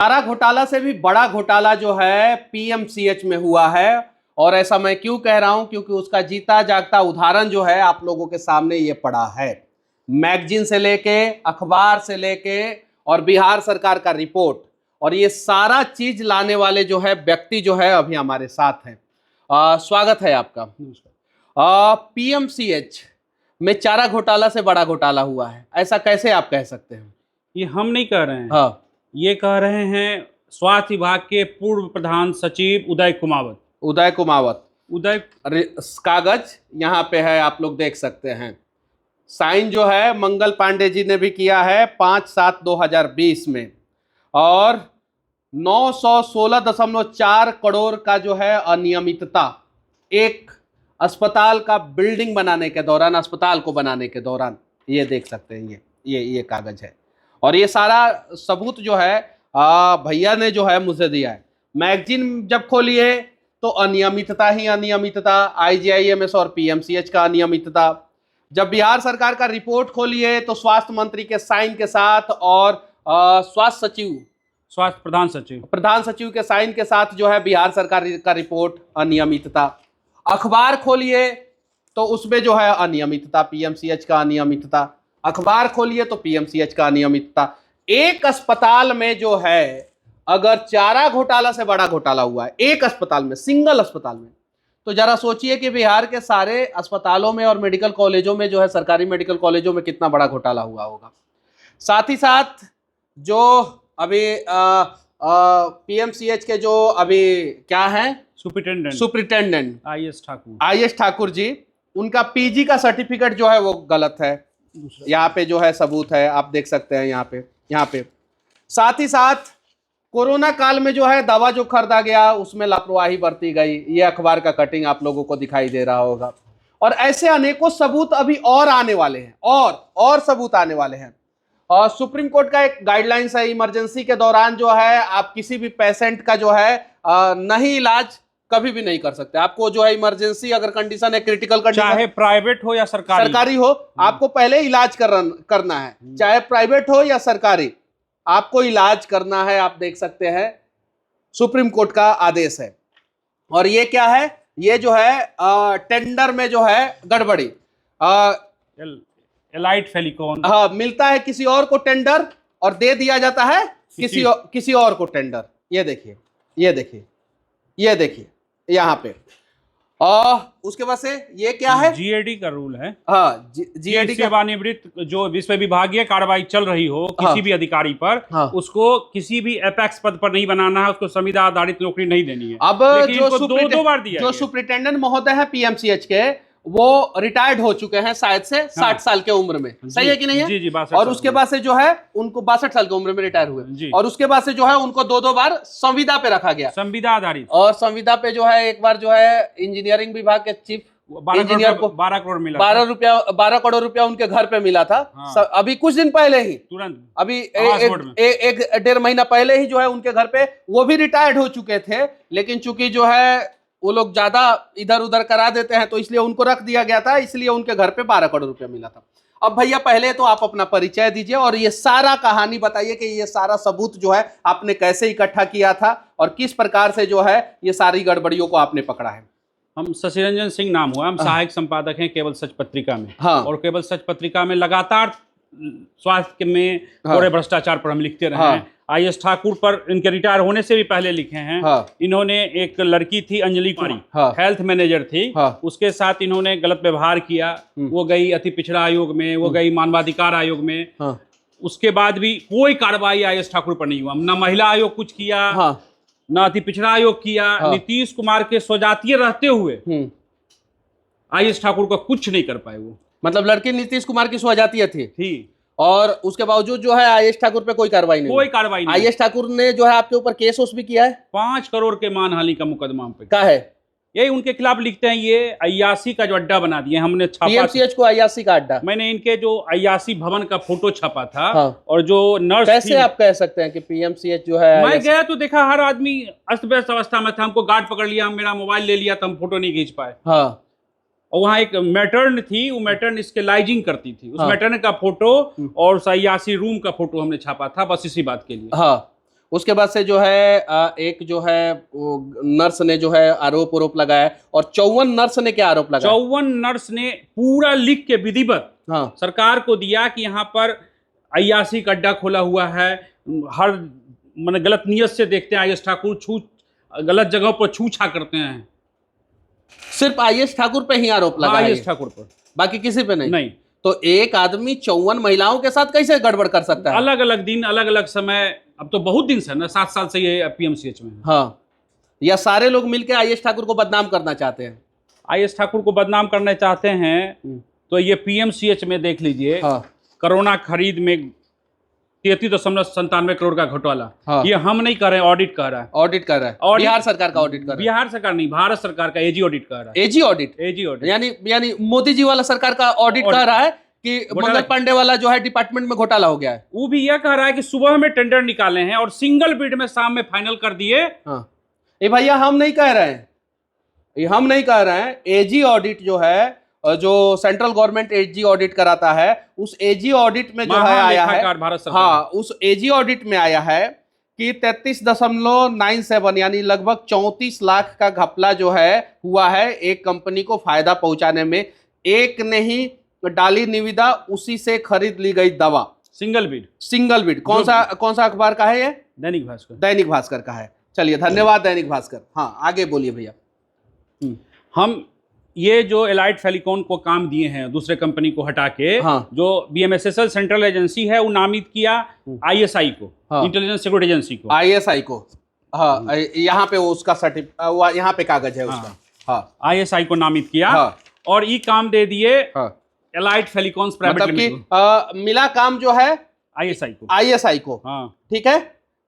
चारा घोटाला से भी बड़ा घोटाला जो है पीएमसीएच में हुआ है। और ऐसा मैं क्यों कह रहा हूं, क्योंकि उसका जीता जागता उदाहरण जो है आप लोगों के सामने ये पड़ा है। मैगजीन से लेके, अखबार से लेके और बिहार सरकार का रिपोर्ट, और ये सारा चीज लाने वाले जो है व्यक्ति जो है अभी हमारे साथ हैं। स्वागत है आपका। पीएमसीएच में चारा घोटाला से बड़ा घोटाला हुआ है, ऐसा कैसे आप कह सकते हैं? ये हम नहीं कह रहे हैं। हाँ, ये कह रहे हैं स्वास्थ्य विभाग के पूर्व प्रधान सचिव उदय कुमावत। कागज यहाँ पे है, आप लोग देख सकते हैं। साइन जो है मंगल पांडे जी ने भी किया है 5/7/2020 में, और 916.4 करोड़ का जो है अनियमितता एक अस्पताल का बिल्डिंग बनाने के दौरान, अस्पताल को बनाने के दौरान, ये देख सकते हैं। ये कागज है, और ये सारा सबूत जो है भैया ने जो है मुझे दिया है। मैगजीन जब खोलिए तो अनियमितता ही अनियमितता, आईजीआईएमएस और पीएमसीएच का अनियमितता। जब बिहार सरकार का रिपोर्ट खोलिए तो स्वास्थ्य मंत्री के साइन के साथ और स्वास्थ्य प्रधान सचिव के साइन के साथ जो है बिहार सरकार का रिपोर्ट अनियमितता। अखबार खोलिए तो उसमें जो है अनियमितता, पीएमसीएच का अनियमितता। अखबार खोलिए तो पीएमसीएच का अनियमितता। एक अस्पताल में जो है अगर चारा घोटाला से बड़ा घोटाला हुआ है एक अस्पताल में, सिंगल अस्पताल में, तो जरा सोचिए कि बिहार के सारे अस्पतालों में और मेडिकल कॉलेजों में जो है, सरकारी मेडिकल कॉलेजों में कितना बड़ा घोटाला हुआ होगा। साथ ही साथ जो अभी पीएमसीएच के जो अभी क्या है, सुपरिटेंडेंट आईएस ठाकुर जी, उनका पीजी का सर्टिफिकेट जो है वो गलत है। यहाँ पे जो है सबूत है, आप देख सकते हैं यहाँ पे। साथ ही साथ कोरोना काल में जो है दवा जो खरीदा गया उसमें लापरवाही बरती गई, ये अखबार का कटिंग आप लोगों को दिखाई दे रहा होगा। और ऐसे अनेकों सबूत अभी और आने वाले हैं, और सबूत आने वाले हैं। और सुप्रीम कोर्ट का एक गाइडलाइंस है, इमरजेंसी के दौरान जो है आप किसी भी पेशेंट का जो है नहीं इलाज कभी भी नहीं कर सकते। आपको जो है इमरजेंसी अगर कंडीशन है, क्रिटिकल कंडीशन, चाहे प्राइवेट हो या सरकारी हो, आपको पहले इलाज करना है। चाहे प्राइवेट हो या सरकारी, आपको इलाज करना है। आप देख सकते हैं सुप्रीम कोर्ट का आदेश है। और ये क्या है, ये जो है टेंडर में जो है गड़बड़ी, एलाइट फेलिकॉन, हाँ, मिलता है किसी और को टेंडर और दे दिया जाता है किसी और को टेंडर। ये देखिए यहाँ पे। और उसके बाद से ये क्या है, जीएडी का रूल है। हाँ, जीएडी का सेवानिवृत्त जो विश्व विभागीय कार्रवाई चल रही हो किसी भी अधिकारी पर, उसको किसी भी एपेक्स पद पर नहीं बनाना है, उसको संविदा आधारित नौकरी नहीं देनी है। अब जो दो बार दिया, जो सुपरिटेंडेंट महोदय है पीएमसीएच के, वो रिटायर्ड हो चुके हैं शायद से 60 साल के उम्र में, सही है कि नहीं है? जी, और उसके बाद से जो है उनको 62 साल की उम्र में रिटायर हुए, और उसके बाद से जो है उनको दो बार संविदा पे रखा गया, संविदा आधारित। और संविदा पे जो है एक बार जो है इंजीनियरिंग विभाग के चीफ इंजीनियर को 12 करोड़ मिला, 12 करोड़ रुपया उनके घर पे मिला था। हाँ। अभी कुछ दिन पहले ही, तुरंत अभी एक 1.5 महीना पहले ही जो है उनके घर पे, वो भी रिटायर्ड हो चुके थे, लेकिन चूंकि जो है वो लोग ज्यादा इधर उधर करा देते हैं तो इसलिए उनको रख दिया गया था, इसलिए उनके घर पे 12 करोड़ रुपया मिला था। अब भैया पहले तो आप अपना परिचय दीजिए और ये सारा कहानी बताइए कि ये सारा सबूत जो है आपने कैसे इकट्ठा किया था और किस प्रकार से जो है ये सारी गड़बड़ियों को आपने पकड़ा है। हम शशि रंजन सिंह नाम हुआ, हम सहायक संपादक हैं केवल सच पत्रिका में। हाँ। और केवल सच पत्रिका में लगातार स्वास्थ्य में थोड़े भ्रष्टाचार पर हम लिखते रहे हैं। आईएस ठाकुर पर इनके रिटायर होने से भी पहले लिखे हैं। हाँ। इन्होंने एक लड़की थी अंजलि कुमारी, हाँ, हेल्थ मैनेजर थी, हाँ, उसके साथ इन्होंने गलत व्यवहार किया। वो गई अति पिछड़ा आयोग में, वो गई मानवाधिकार आयोग में। हाँ। उसके बाद भी कोई कार्रवाई आईएस ठाकुर पर नहीं हुआ। न महिला आयोग कुछ किया, हाँ, न अति पिछड़ा आयोग किया। हाँ। नीतीश कुमार के स्वजातीय रहते हुए आईएस ठाकुर का कुछ नहीं कर पाए। वो मतलब लड़की नीतीश कुमार की स्वजातीय थी, और उसके बावजूद जो है आईएस ठाकुर पे कोई कार्रवाई नहीं। आईएस ठाकुर ने जो है आपके ऊपर केस भी किया है, 5 करोड़ के मानहानि का मुकदमा पे का है। यही उनके खिलाफ लिखते हैं, ये अय्यासी का जो अड्डा बना दिए हमने, छापा पीएमसीएच को अय्यासी का अड्डा। मैंने इनके जो अय्यासी भवन का फोटो छापा था। हाँ। और जो नर्स कैसे आप कह सकते हैं कि पीएमसीएच जो है, मैं गया तो देखा हर आदमी अस्त व्यस्त अवस्था में था। हमको गार्ड पकड़ लिया, मेरा मोबाइल ले लिया, तो हम फोटो नहीं खींच पाए। हाँ। और वहाँ एक मैटर्न थी, वो मैटर्न स्टेलाइजिंग करती थी, उस मैटर्न का फोटो और 86 रूम का फोटो हमने छापा था, बस इसी बात के लिए। हाँ। उसके बाद से जो है एक जो है नर्स ने जो है आरोप लगाया, और 54 नर्स ने क्या आरोप लगाया? 54 नर्स ने पूरा लिख के विधिवत सरकार को दिया कि यहाँ पर अय्यासी का अड्डा खोला हुआ है, हर मैंने गलत नियत से देखते हैं आईएस ठाकुर, गलत जगहों पर छूछा करते हैं। सिर्फ आईएस ठाकुर पे ही आरोप लगा है? आईएस ठाकुर पर, बाकी किसी पे नहीं? नहीं। तो एक आदमी 54 महिलाओं के साथ कैसे गड़बड़ कर सकता है? अलग अलग दिन, अलग अलग समय, अब तो बहुत दिन से ना, 7 साल से ये पीएमसीएच में है। हाँ, या सारे लोग मिलकर आईएस ठाकुर को बदनाम करना चाहते हैं? आईएस ठाकुर को बदनाम करना चाहते हैं तो ये पीएमसीएच में देख लीजिए। हाँ। कोरोना खरीद में 33.97 करोड़ का घोटाला। हाँ। ये हम नहीं कर रहे हैं, ऑडिट कर रहा है। ऑडिट कर रहा है, बिहार सरकार का ऑडिट कर रहा है। बिहार सरकार नहीं, भारत सरकार का एजी ऑडिट कर रहा है। एजी ऑडिट? एजी ऑडिट यानी मोदी जी वाला सरकार का ऑडिट कर रहा है कि मंगल पांडे वाला जो है डिपार्टमेंट में घोटाला हो गया है। वो भी यह कह रहा है कि सुबह में टेंडर निकाले हैं और सिंगल बिड में शाम में फाइनल कर दिए। हाँ, ये भैया हम नहीं कह रहे हैं, ये हम नहीं कह रहे हैं। एजी ऑडिट जो है, जो सेंट्रल गवर्नमेंट एजी ऑडिट कराता है, उस एजी ऑडिट में जो है आया है, हाँ, उस एजी ऑडिट में आया है कि 33.97 यानी लगभग 34 लाख का घपला जो है हुआ है एक कंपनी को फायदा पहुंचाने में। एक ने ही डाली निविदा, उसी से खरीद ली गई दवा। Single bid. कौन सा अखबार का है ये? दैनिक भास्कर। दैनिक भास्कर का है। चलिए, धन्यवाद दैनिक भास्कर। हाँ, आगे बोलिए भैया। हम ये जो एलाइट फेलिकॉन को काम दिए हैं दूसरे कंपनी को हटा के, हाँ, जो बीएमएसएसएल सेंट्रल एजेंसी है, वो नामित किया आईएसआई को, हाँ, इंटेलिजेंस सिक्योरिटी एजेंसी को, आईएसआई को। हाँ, यहाँ पे उसका सर्टिफिकेट, यहाँ पे कागज है उसका। हाँ, आईएसआई को नामित किया। हाँ, और ये काम दे दिए एलाइट फेलिकॉन्स प्राइवेट लिमिटेड को। मिला काम जो है आईएसआई को। हाँ, ठीक है,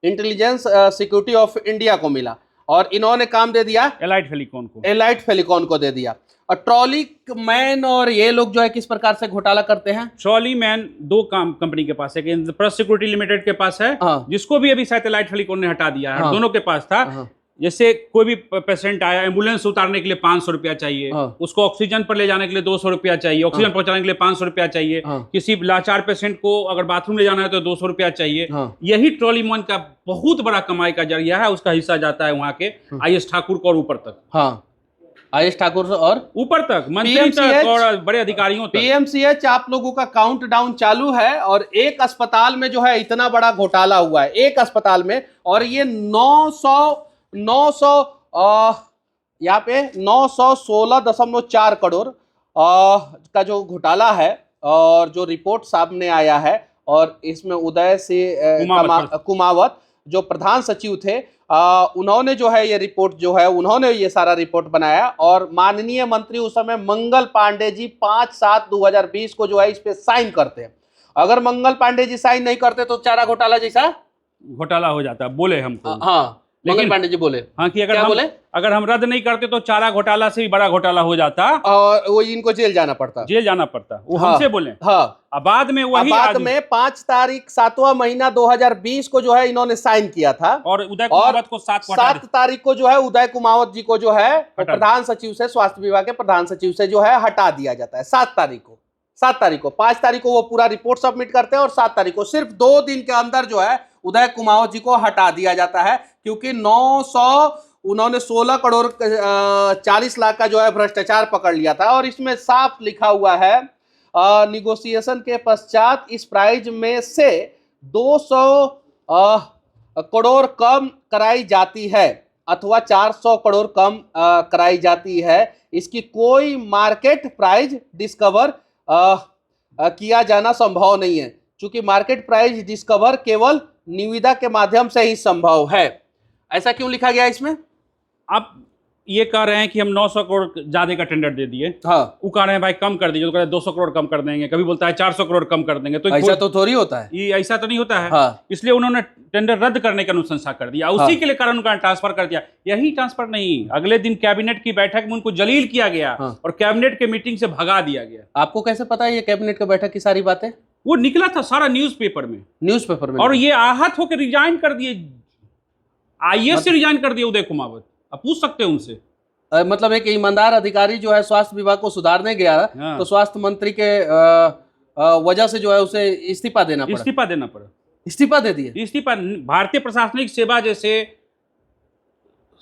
इंटेलिजेंस सिक्योरिटी ऑफ इंडिया को मिला, और इन्होंने काम दे दिया एलाइट फेलिकॉन को दे दिया। और ट्रॉली मैन और ये लोग जो है किस प्रकार से घोटाला करते हैं? ट्रॉली मैन दो कंपनी के पास है, इंद्रप्रस्थ सिक्योरिटी लिमिटेड के पास है, हाँ, जिसको भी अभी शायद एलाइट फेलिकॉन ने हटा दिया है। हाँ, दोनों के पास था। हाँ, जैसे कोई भी पेशेंट आया, एम्बुलेंस उतारने के लिए 500 रुपया चाहिए, हाँ, उसको ऑक्सीजन पर ले जाने के लिए 200 रुपया चाहिए, ऑक्सीजन पहुंचाने के लिए 500 रुपया चाहिए, हाँ, किसी लाचार पेशेंट को अगर बाथरूम ले जाना है तो 200 रुपया चाहिए। हाँ, यही ट्रॉली मैन का बहुत बड़ा कमाई का जरिया है। उसका हिस्सा जाता है वहां के आईएस ठाकुर को और ऊपर तक। हाँ, आईएस ठाकुर और ऊपर तक, मंत्री तक और बड़े अधिकारियों तक। पीएमसीएच आप लोगों का काउंटडाउन चालू है, और एक अस्पताल में जो है इतना बड़ा घोटाला हुआ है, एक अस्पताल में, और ये 900 यहाँ पे 916.4 करोड़ का जो घोटाला है, और जो रिपोर्ट सामने आया है, और इसमें उदय सिंह कुमावत जो प्रधान सचिव थे, उन्होंने जो है ये रिपोर्ट जो है, उन्होंने ये सारा रिपोर्ट बनाया, और माननीय मंत्री उस समय मंगल पांडे जी 5/7/2020 को जो है इस पे साइन करते हैं। अगर मंगल पांडे जी साइन नहीं करते तो चारा घोटाला जैसा घोटाला हो जाता, बोले हमको। हाँ, मंगल पांडे जी बोले, हाँ, कि अगर हम रद्द नहीं करते तो चारा घोटाला से भी बड़ा घोटाला हो जाता, और वो इनको जेल जाना पड़ता। वो हमसे बोले। हाँ, बाद में वही बाद में 5 तारीख 7वां महीना 2020 को जो है इन्होंने साइन किया था, और उदय कुमावत को 7 तारीख को जो है उदय कुमावत जी को जो है प्रधान सचिव से, स्वास्थ्य विभाग के प्रधान सचिव से जो है हटा दिया जाता है 7 तारीख को। 5 तारीख को वो पूरा रिपोर्ट सबमिट करते हैं, और 7 तारीख को, सिर्फ 2 दिन के अंदर जो है उदय कुमावत जी को हटा दिया जाता है, क्योंकि 900 उन्होंने 16 करोड़ 40 लाख का जो है भ्रष्टाचार पकड़ लिया था। और इसमें साफ लिखा हुआ है, निगोशिएशन के पश्चात इस प्राइज में से 200 करोड़ कम कराई जाती है, अथवा 400 करोड़ कम कराई जाती है। इसकी कोई मार्केट प्राइस डिस्कवर किया जाना संभव नहीं है, क्योंकि मार्केट प्राइस डिस्कवर केवल निविदा के माध्यम से ही संभव है। ऐसा क्यों लिखा गया इसमें? आप ये कह रहे हैं कि हम 900 करोड़ ज्यादा का टेंडर दे दिए, हाँ, वो कह रहे हैं भाई कम कर दीजिए, तो कह रहे हैं 200 करोड़ कम कर देंगे, कभी बोलता है 400 करोड़ कम कर देंगे। तो ऐसा तो थोड़ी होता है, ये ऐसा तो नहीं होता है। हाँ, इसलिए उन्होंने टेंडर रद्द करने का अनुशंसा कर दिया, उसी के लिए कारण उनका ट्रांसफर कर दिया। यही ट्रांसफर नहीं, अगले दिन कैबिनेट की बैठक में उनको जलील किया गया, और कैबिनेट के मीटिंग से भगा दिया गया। आपको कैसे पता है ये कैबिनेट की बैठक की सारी बातें? वो निकला था सारा न्यूज़पेपर में। और ये आहत होकर रिजाइन कर दिए, आईएएस से रिजाइन कर दिए उदय कुमावत। आप पूछ सकते हैं उनसे। मतलब एक ईमानदार अधिकारी जो है स्वास्थ्य विभाग को सुधारने गया, हाँ, तो स्वास्थ्य मंत्री के वजह से जो है उसे इस्तीफा देना पड़ा। इस्तीफा दे दिए। इस्तीफा, भारतीय प्रशासनिक सेवा जैसे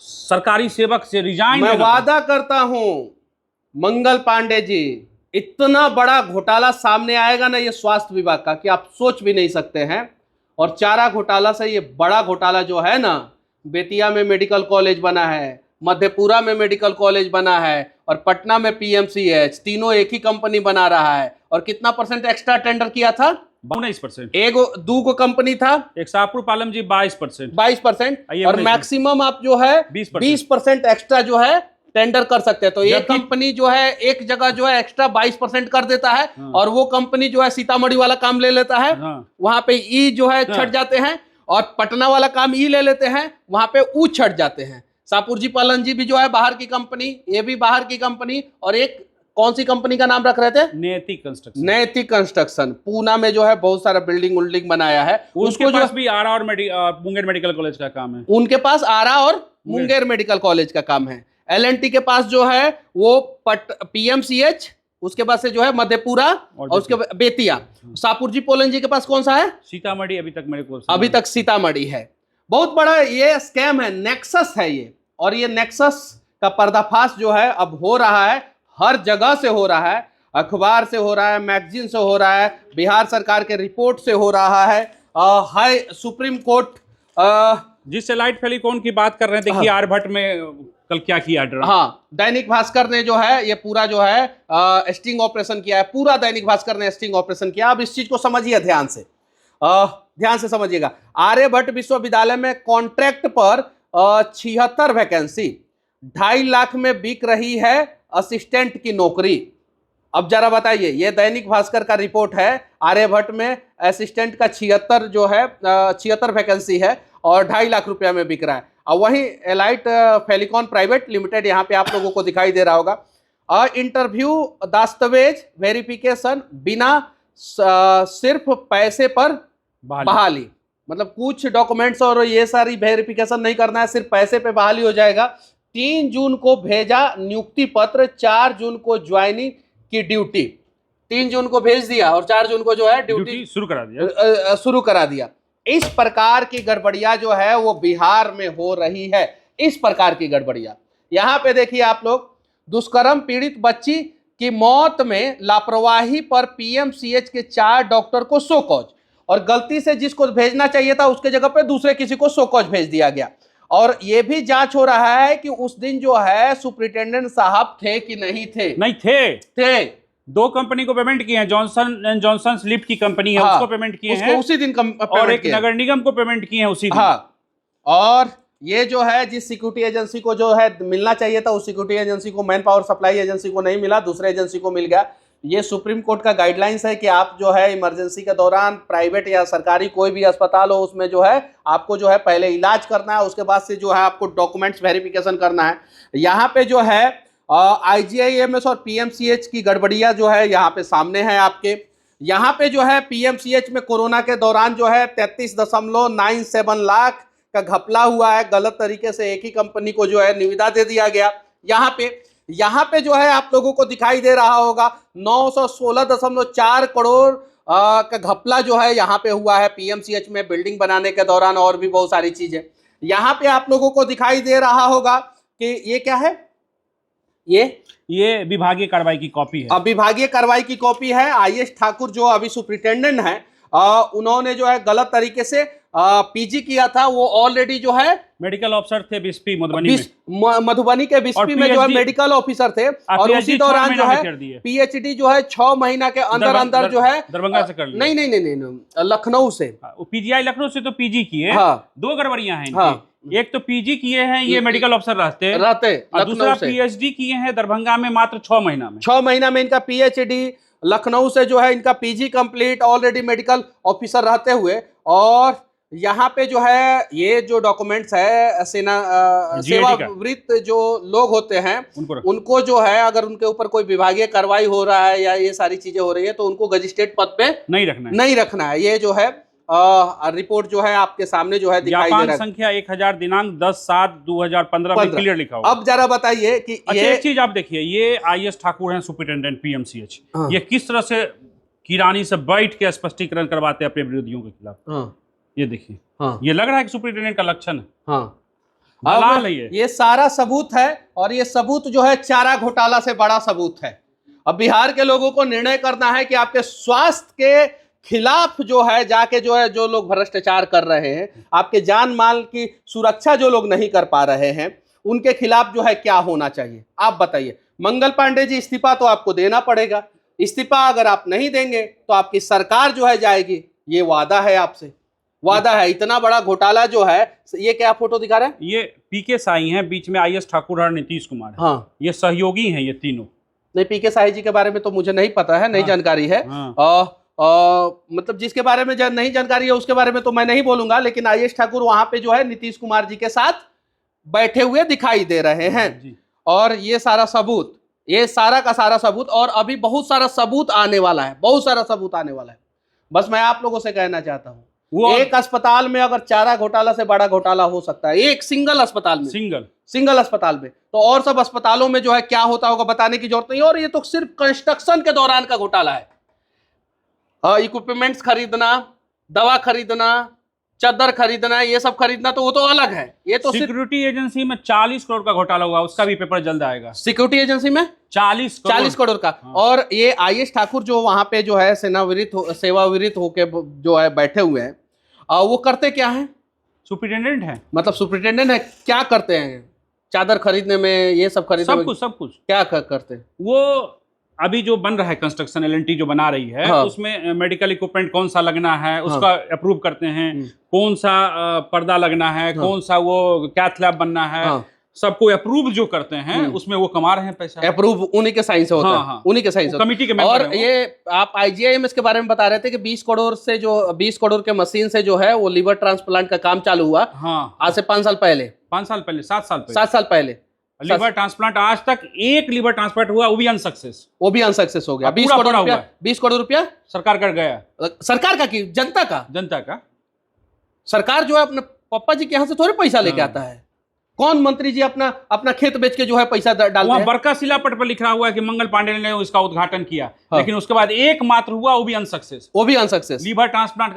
सरकारी सेवक से रिजाइन। मैं वादा करता हूं मंगल पांडे जी, इतना बड़ा घोटाला सामने आएगा ना ये स्वास्थ्य विभाग का कि आप सोच भी नहीं सकते हैं। और चारा घोटाला से ये बड़ा घोटाला जो है ना, बेतिया में मेडिकल कॉलेज बना है, मधेपुरा में मेडिकल कॉलेज बना है और पटना में पीएमसीएच, तीनों एक ही कंपनी बना रहा है। और कितना परसेंट एक्स्ट्रा टेंडर किया था? 19%। एक दो को कंपनी था, एक शाहपुर पालम जी 22%। 22% और मैक्सिमम आप जो है 20% एक्स्ट्रा जो है टेंडर कर सकते हैं। तो एक कंपनी जो है एक जगह जो है एक्स्ट्रा 22% कर देता है। हाँ। और वो कंपनी जो है सीतामढ़ी वाला काम ले लेता है। हाँ। वहां पे ई जो है छट जाते हैं और पटना वाला काम ई ले लेते हैं, वहां पे ऊ छट जाते हैं। शाहपुर जी पालन जी भी जो है बाहर की कंपनी, ये भी बाहर की कंपनी। और एक कौन सी कंपनी का नाम रख रहे थे? नैतिक कंस्ट्रक्शन। नैतिक कंस्ट्रक्शन पूना में जो है बहुत सारा बिल्डिंग उल्डिंग बनाया है। उसके पास भी आरा और मुंगेर मेडिकल कॉलेज का काम है। उनके पास आरा और मुंगेर मेडिकल कॉलेज का काम है। एलएनटी के पास जो है वो पीएमसीएच, उसके पास से जो है मधेपुरा और उसके बेतिया। शाहपुर जी पोलन जी के पास कौन सा है? सीतामढ़ी। अभी तक मेरे को अभी तक सीतामढ़ी है। बहुत बड़ा ये स्कैम है, नेक्सस है ये। और ये नेक्सस का पर्दाफाश जो है अब हो रहा है, हर जगह से हो रहा है, अखबार से हो रहा है, मैगजीन से हो रहा है, बिहार सरकार के रिपोर्ट से हो रहा है, हाई सुप्रीम कोर्ट जिस सैटेलाइट टेलीकॉम की बात कर रहे हैं, देखिए आर्यभट्ट में कल क्या किया। हाँ, दैनिक भास्कर ने जो है ये पूरा जो है स्टिंग ऑपरेशन किया है। पूरा दैनिक भास्कर ने स्टिंग ऑपरेशन किया। अब इस चीज को समझिए ध्यान से, ध्यान से समझिएगा। आर्यभट्ट विश्वविद्यालय में कॉन्ट्रैक्ट पर 76 वैकेंसी, 2.5 लाख में बिक रही है असिस्टेंट की नौकरी। अब जरा बताइए, ये दैनिक भास्कर का रिपोर्ट है। आर्यभट्ट में असिस्टेंट का 76 जो है 76 वैकेंसी है और 2.5 लाख रुपया में बिक रहा है। और वहीं एलाइट टेलीकॉम प्राइवेट लिमिटेड यहाँ पे आप लोगों को दिखाई दे रहा होगा। इंटरव्यू दस्तावेज वेरिफिकेशन बिना सिर्फ पैसे पर बहाली, मतलब कुछ डॉक्यूमेंट्स और ये सारी वेरिफिकेशन नहीं करना है, सिर्फ पैसे पे बहाली हो जाएगा। 3 जून को भेजा नियुक्ति पत्र, 4 जून को ज्वाइनिंग की ड्यूटी। 3 जून को भेज दिया और 4 जून को जो है ड्यूटी शुरू करा दिया। इस प्रकार की गड़बड़ियां जो है वो बिहार में हो रही है। इस प्रकार की गड़बड़ियां यहां पे देखिए आप लोग। दुष्कर्म पीड़ित बच्ची की मौत में लापरवाही पर पीएमसीएच के 4 डॉक्टर को शो कॉज, और गलती से जिसको भेजना चाहिए था उसके जगह पे दूसरे किसी को शो कॉज भेज दिया गया। और यह भी जांच हो रहा है कि उस दिन जो है सुपरिटेंडेंट साहब थे कि नहीं थे। नहीं थे। 2 कंपनी को पेमेंट किए हैं, जॉनसन एंड जॉनसन लिफ्ट की कंपनी है, उसको पेमेंट किए हैं उसी दिन और एक नगर निगम को पेमेंट किए हैं उसी दिन। हाँ, और ये जो है जिस सिक्योरिटी एजेंसी को जो है मिलना चाहिए था उस सिक्योरिटी एजेंसी को, मैन पावर सप्लाई एजेंसी को नहीं मिला, दूसरे एजेंसी को मिल गया। ये सुप्रीम कोर्ट का गाइडलाइंस है कि आप जो है इमरजेंसी के दौरान प्राइवेट या सरकारी कोई भी अस्पताल हो उसमें जो है आपको जो है पहले इलाज करना है, उसके बाद से जो है आपको डॉक्यूमेंट्स वेरिफिकेशन करना है। यहाँ पे जो है IGIMS और PMCH की गड़बड़ियां जो है यहाँ पे सामने है आपके। यहाँ पे जो है PMCH में कोरोना के दौरान जो है 33.97 लाख का घपला हुआ है। गलत तरीके से एक ही कंपनी को जो है निविदा दे दिया गया। यहाँ पे जो है आप लोगों को दिखाई दे रहा होगा 916.4 करोड़ का घपला जो है यहाँ पे हुआ है PMCH में बिल्डिंग बनाने के दौरान, और भी बहुत सारी चीजें यहाँ पे आप लोगों को दिखाई दे रहा होगा कि ये क्या है, ये विभागीय कार्रवाई की कॉपी है। अब विभागीय कार्रवाई की कॉपी है। IS ठाकुर जो अभी सुपरिटेंडेंट है, उन्होंने जो है गलत तरीके से पीजी किया था। वो ऑलरेडी जो है मेडिकल ऑफिसर थे बिस्पी मधुबनी मधुबनी के बिस्पी में जो है मेडिकल ऑफिसर थे, और उसी दौरान जो है PhD जो है 6 महीना के अंदर जो है दरभंगा से कर लिया। नहीं, लखनऊ से। PGI लखनऊ से तो पीजी किए। हाँ। 2 गड़बड़ियां हैं इनकी। एक तो पीजी किए हैं ये मेडिकल ऑफिसर रहते, और दूसरा PhD किए हैं दरभंगा में मात्र 6 महीना में इनका PhD, लखनऊ से जो है इनका PG complete, already medical officer रहते हुए। और यहाँ पे जो है ये जो डॉक्यूमेंट्स है सेवावृत्त जो लोग होते हैं उनको जो है अगर उनके ऊपर कोई विभागीय कार्रवाई हो रहा है या ये सारी चीजें हो रही है तो उनको मजिस्ट्रेट पद पे नहीं रखना है। ये जो है रिपोर्ट जो है आपके सामने जो है दिखाई दे रहा है। संख्या 1000 दिनांक 10/7/2015 में क्लियर लिखा हुआ। अब जरा बताइए कि ये चीज आप देखिए, ये IS ठाकुर हैं सुपरिटेंडेंट PMCH। ये किस तरह से किरानी से बैठ के स्पष्टीकरण करवाते हैं अपने विरोधियों के खिलाफ। ये देखिए, हाँ ये लग रहा है कि सुपरिटेंडेंट का लक्षण है। हाँ दलाल है ये सारा सबूत है, और ये सबूत जो है चारा घोटाला से बड़ा सबूत है। अब बिहार के लोगों को निर्णय करना है कि आपके स्वास्थ्य के खिलाफ जो है जाके जो है जो लोग भ्रष्टाचार कर रहे हैं, आपके जान माल की सुरक्षा जो लोग नहीं कर पा रहे हैं, उनके खिलाफ जो है क्या होना चाहिए, आप बताइए। मंगल पांडे जी, इस्तीफा तो आपको देना पड़ेगा। इस्तीफा अगर आप नहीं देंगे तो आपकी सरकार जो है जाएगी, ये वादा है आपसे, वादा है। इतना बड़ा घोटाला जो है, ये क्या फोटो दिखा रहे हैं, ये पीके साई हैं, बीच में आईएस ठाकुर और नीतीश कुमार है। हाँ, ये सहयोगी हैं ये तीनों। नहीं, पीके साई जी के बारे में तो मुझे नहीं पता है, नहीं जानकारी है। मतलब जिसके बारे में नहीं जानकारी है उसके बारे में तो मैं नहीं बोलूंगा, लेकिन आईएस ठाकुर वहां पे जो है नीतीश कुमार जी के साथ बैठे हुए दिखाई दे रहे हैं। और ये सारा सबूत, ये सारा का सारा सबूत, और अभी बहुत सारा सबूत आने वाला है, बहुत सारा सबूत आने वाला है। बस मैं आप लोगों से कहना चाहता हूँ, वो एक अस्पताल में अगर चारा घोटाला से बड़ा घोटाला हो सकता है, एक सिंगल अस्पताल में, सिंगल अस्पताल में, तो और सब अस्पतालों में जो है क्या होता होगा बताने की जरूरत नहीं। और ये तो सिर्फ कंस्ट्रक्शन के दौरान का घोटाला है। इक्विपमेंट्स खरीदना, दवा खरीदना, चादर खरीदना, ये सब खरीदना तो वो तो अलग है। ये तो सिक्योरिटी एजेंसी में 40 करोड़ का घोटाला हुआ, उसका भी पेपर जल्द आएगा। सिक्योरिटी एजेंसी में 40 करोड़ का। हाँ। और ये आईएस ठाकुर जो वहां पे जो है सेवाविरत होके जो है बैठे हुए हैं, वो करते क्या है, सुपरिटेंडेंट है, मतलब सुपरिटेंडेंट है। क्या करते हैं, चादर खरीदने में, ये सब खरीदने में, सब कुछ क्या करते हैं वो। अभी जो बन रहा है कंस्ट्रक्शन, एलएनटी जो बना रही है, हाँ। उसमें मेडिकल इक्विपमेंट कौन सा लगना है, हाँ। उसका अप्रूव करते हैं, कौन सा पर्दा लगना है, हाँ। कौन सा वो कैथ लैब बनना है, हाँ। सबको अप्रूव जो करते हैं, उसमें वो कमा रहे हैं पैसा। अप्रूव उन्हीं के साइन से होता है, हाँ। उन्हीं के साइन से, कमेटी के मेंबर। और ये आप आईजीआईएमएस के बारे में बता रहे थे कि 20 करोड़ के मशीन से जो है वो लीवर ट्रांसप्लांट का काम चालू हुआ, हाँ। आज से 5 साल पहले, 7 साल पहले लीवर ट्रांसप्लांट। आज तक एक लीवर ट्रांसप्लांट हुआ, वो भी अनसक्सेस हो गया। 20 करोड़ रुपया सरकार कर गया। सरकार का की, जनता का। सरकार जो है अपने पापा जी के यहाँ से थोड़े पैसा लेके आता है। कौन मंत्री जी अपना खेत बेच के जो है पैसा डालते हैं? बरका शिलापट पर लिखा हुआ है कि मंगल पांडे ने इसका उद्घाटन किया, हाँ। लेकिन उसके बाद एक मात्र हुआ, वो भी अनसक्सेस। लीवर ट्रांसप्लांट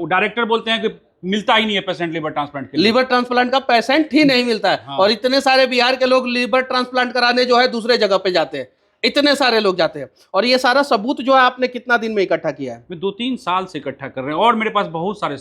डायरेक्टर बोलते हैं कि मिलता ही नहीं है पेशेंट लीवर ट्रांसप्लांट के लिए। लीवर ट्रांसप्लांट का पेशेंट ही नहीं मिलता है, हाँ। और इतने सारे बिहार के लोग लीवर ट्रांसप्लांट कराने जो है दूसरे जगह पे जाते हैं, इतने सारे लोग जाते हैं। और ये सारा सबूत जो है आपने कितना दिन में इकट्ठा किया है? 2-3 साल से इकट्ठा कर रहे हैं, और मेरे पास बहुत सारे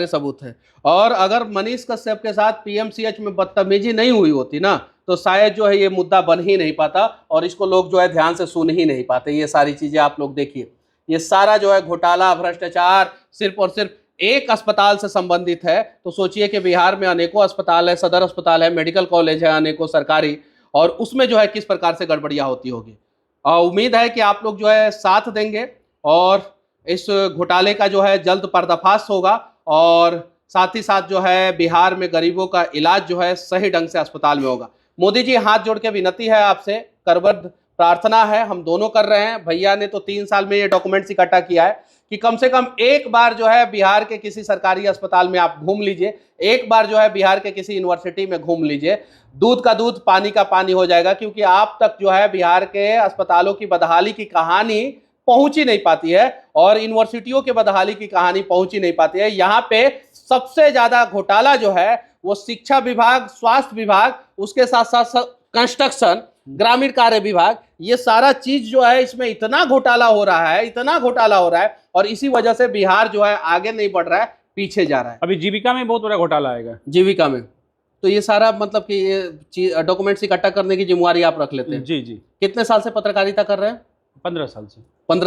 सबूत हैं। और अगर मनीष कश्यप के साथ पीएमसीएच में बदतमीजी नहीं हुई होती ना, तो शायद जो है ये मुद्दा बन ही नहीं पाता, और इसको लोग जो है ध्यान से सुन ही नहीं पाते। ये सारी चीजें आप लोग देखिए, ये सारा जो है घोटाला, भ्रष्टाचार सिर्फ और सिर्फ एक अस्पताल से संबंधित है। तो सोचिए कि बिहार में अनेकों अस्पताल है, सदर अस्पताल है, मेडिकल कॉलेज है अनेकों सरकारी, और उसमें जो है किस प्रकार से गड़बड़ियां होती होगी। उम्मीद है कि आप लोग जो है साथ देंगे, और इस घोटाले का जो है जल्द पर्दाफाश होगा, और साथ ही साथ जो है बिहार में गरीबों का इलाज जो है सही ढंग से अस्पताल में होगा। मोदी जी, हाथ जोड़ के विनती है आपसे, करबद्ध प्रार्थना है, हम दोनों कर रहे हैं। भैया ने तो 3 साल में ये डॉक्यूमेंट्स इकट्ठा किया है कि कम से कम एक बार जो है बिहार के किसी सरकारी अस्पताल में आप घूम लीजिए, एक बार जो है बिहार के किसी यूनिवर्सिटी में घूम लीजिए, दूध का दूध, पानी का पानी हो जाएगा। क्योंकि आप तक जो है बिहार के अस्पतालों की बदहाली की कहानी पहुंच ही नहीं पाती है, और यूनिवर्सिटियों के बदहाली की कहानी पहुंच ही नहीं पाती है। यहाँ पे सबसे ज्यादा घोटाला जो है वो शिक्षा विभाग, स्वास्थ्य विभाग, उसके साथ साथ कंस्ट्रक्शन, ग्रामीण कार्य विभाग, ये सारा चीज जो है इसमें इतना घोटाला हो रहा है, और इसी वजह से बिहार जो है आगे नहीं बढ़ रहा है, पीछे जा रहा है। अभी जीविका में बहुत बड़ा घोटाला आएगा, जीविका में। तो ये सारा मतलब कि ये डॉक्यूमेंट्स इकट्ठा करने की जिम्मेवारी आप रख लेते हैं? जी। कितने साल से पत्रकारिता कर रहे हैं? 15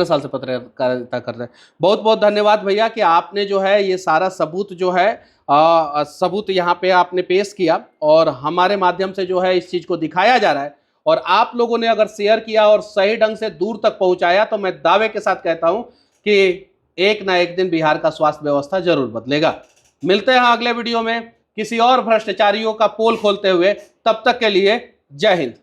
साल से पत्रकारिता कर रहे हैं। बहुत बहुत धन्यवाद भैया कि आपने जो है ये सारा सबूत जो है सबूत यहाँ पे आपने पेश किया, और हमारे माध्यम से जो है इस चीज को दिखाया जा रहा है, और आप लोगों ने अगर शेयर किया और सही ढंग से दूर तक पहुंचाया, तो मैं दावे के साथ कहता हूं कि एक ना एक दिन बिहार का स्वास्थ्य व्यवस्था जरूर बदलेगा। मिलते हैं अगले वीडियो में किसी और भ्रष्टाचारियों का पोल खोलते हुए, तब तक के लिए जय हिंद।